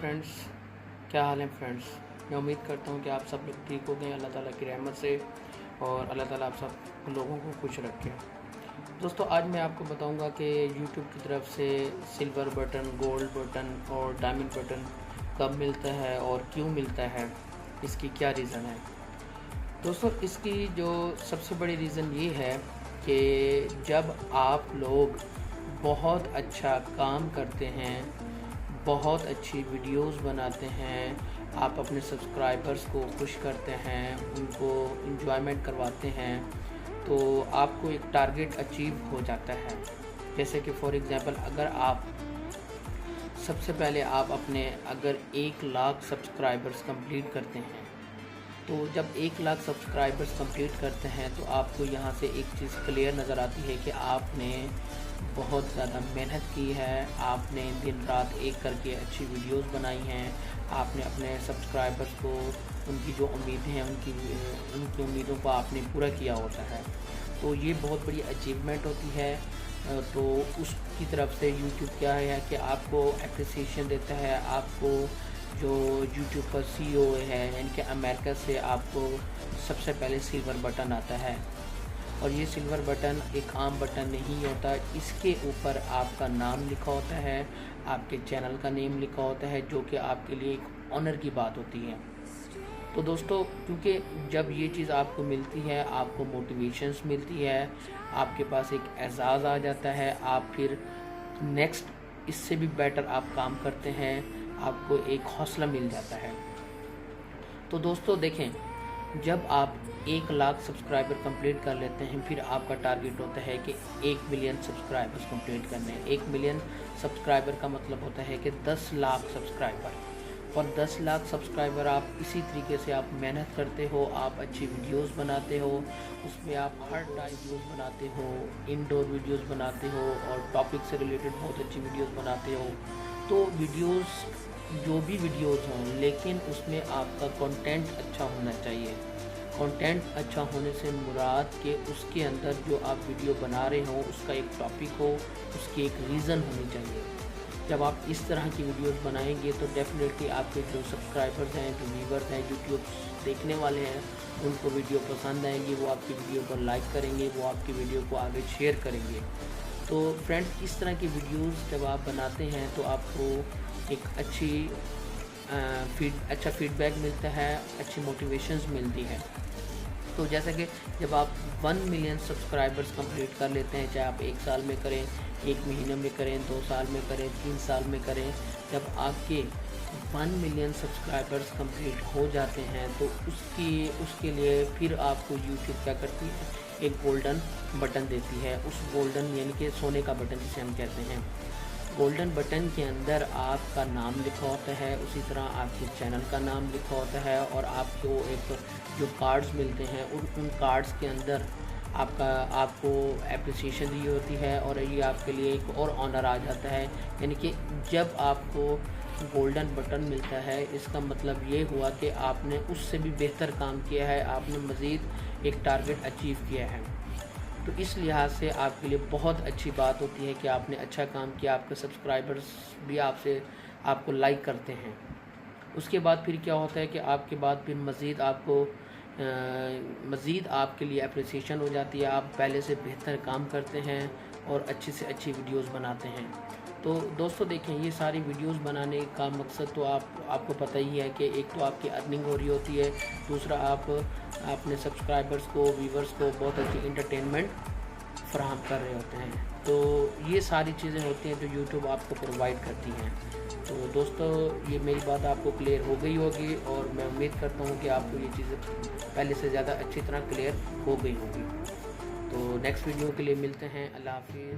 Friends, क्या हाल है friends. मैं उम्मीद करता हूँ कि आप सब लोग ठीक हो गए अल्लाह ताला की रहमत से, और अल्लाह ताला आप सब लोगों को खुश रखे। दोस्तों, आज मैं आपको बताऊँगा कि यूट्यूब की तरफ से सिल्वर बटन, गोल्ड बटन और डायमंड बटन कब मिलता है और क्यों मिलता है, इसकी क्या रीज़न है। दोस्तों, इसकी जो सबसे बड़ी रीज़न ये है कि जब आप लोग बहुत अच्छा काम करते हैं, बहुत अच्छी वीडियोस बनाते हैं, आप अपने सब्सक्राइबर्स को खुश करते हैं, उनको एंजॉयमेंट करवाते हैं, तो आपको एक टारगेट अचीव हो जाता है। जैसे कि फॉर एग्ज़ाम्पल, अगर आप सबसे पहले आप अपने अगर 1 लाख सब्सक्राइबर्स कंप्लीट करते हैं, तो जब 1 लाख सब्सक्राइबर्स कंप्लीट करते हैं तो आपको यहाँ से एक चीज़ क्लियर नज़र आती है कि आपने बहुत ज़्यादा मेहनत की है, आपने दिन रात एक करके अच्छी वीडियोस बनाई हैं, आपने अपने सब्सक्राइबर्स को उनकी जो उम्मीदें हैं उनकी उम्मीदों को आपने पूरा किया होता है। तो ये बहुत बड़ी अचीवमेंट होती है। तो उसकी तरफ से यूट्यूब क्या है कि आपको एप्रिसिएशन देता है। आपको जो यूट्यूब का CEO है, यानी कि अमेरिका से आपको सबसे पहले सिल्वर बटन आता है, और ये सिल्वर बटन एक आम बटन नहीं होता। इसके ऊपर आपका नाम लिखा होता है, आपके चैनल का नेम लिखा होता है, जो कि आपके लिए एक ऑनर की बात होती है। तो दोस्तों, क्योंकि जब ये चीज़ आपको मिलती है, आपको मोटिवेशंस मिलती है, आपके पास एक एजाज़ आ जाता है, आप फिर नेक्स्ट इससे भी बेटर आप काम करते हैं, आपको एक हौसला मिल जाता है। तो दोस्तों देखें, जब आप 1 लाख सब्सक्राइबर कंप्लीट कर लेते हैं, फिर आपका टारगेट होता है कि 1 मिलियन सब्सक्राइबर्स कंप्लीट करने हैं। 1 मिलियन सब्सक्राइबर का मतलब होता है कि 10 लाख सब्सक्राइबर, और 10 लाख सब्सक्राइबर आप इसी तरीके से आप मेहनत करते हो, आप अच्छी वीडियोस बनाते हो, उसमें आप हर टाइप वीडियोस बनाते हो, इंडोर वीडियोस बनाते हो, और टॉपिक से रिलेटेड बहुत अच्छी वीडियोस बनाते हो। तो वीडियोस जो भी वीडियोस हों, लेकिन उसमें आपका कंटेंट अच्छा होना चाहिए। कंटेंट अच्छा होने से मुराद के उसके अंदर जो आप वीडियो बना रहे हो उसका एक टॉपिक हो, उसकी एक रीज़न होनी चाहिए। जब आप इस तरह की वीडियोस बनाएंगे तो डेफिनेटली आपके जो सब्सक्राइबर्स हैं, जो व्यूवर्स हैं, यूट्यूब देखने वाले हैं, उनको वीडियो पसंद आएंगी, वो आपकी वीडियो को लाइक करेंगे, वो आपकी वीडियो को आगे शेयर करेंगे। तो फ्रेंड्स, इस तरह की वीडियोस जब आप बनाते हैं तो आपको एक अच्छा फीडबैक मिलता है, अच्छी मोटिवेशंस मिलती है। तो जैसा कि जब आप 1 मिलियन सब्सक्राइबर्स कंप्लीट कर लेते हैं, चाहे आप 1 साल में करें, 1 महीने में करें, 2 साल में करें, 3 साल में करें, जब आपके 1 मिलियन सब्सक्राइबर्स कंप्लीट हो जाते हैं तो उसके लिए फिर आपको यूट्यूब क्या करती है, एक गोल्डन बटन देती है। उस गोल्डन यानी कि सोने का बटन जिसे हम कहते हैं, गोल्डन बटन के अंदर आपका नाम लिखा होता है, उसी तरह आपके चैनल का नाम लिखा होता है, और आपको एक जो कार्ड्स मिलते हैं उन कार्ड्स के अंदर आपको एप्रिसिएशन दी होती है, और ये आपके लिए एक और ऑनर आ जाता है। यानी कि जब आपको गोल्डन बटन मिलता है, इसका मतलब ये हुआ कि आपने उससे भी बेहतर काम किया है, आपने मज़ीद एक टारगेट अचीव किया है। तो इस लिहाज से आपके लिए बहुत अच्छी बात होती है कि आपने अच्छा काम किया, आपके सब्सक्राइबर्स भी आपको लाइक करते हैं। उसके बाद फिर क्या होता है कि आपके बाद फिर मज़ीद आपके लिए अप्रिसिएशन हो जाती है, आप पहले से बेहतर काम करते हैं और अच्छी से अच्छी वीडियोस बनाते हैं। तो दोस्तों देखें, ये सारी वीडियोस बनाने का मकसद तो आपको पता ही है कि एक तो आपकी अर्निंग हो रही होती है, दूसरा आप अपने सब्सक्राइबर्स को, व्यूवर्स को बहुत अच्छी इंटरटेनमेंट फराहम कर रहे होते हैं। तो ये सारी चीज़ें होती हैं जो यूट्यूब आपको प्रोवाइड करती हैं। तो दोस्तों, ये मेरी बात आपको क्लियर हो गई होगी, और मैं उम्मीद करता हूँ कि आपको ये चीज़ें पहले से ज़्यादा अच्छी तरह क्लियर हो गई होगी। तो नेक्स्ट वीडियो के लिए मिलते हैं। अल्लाह हाफिज़।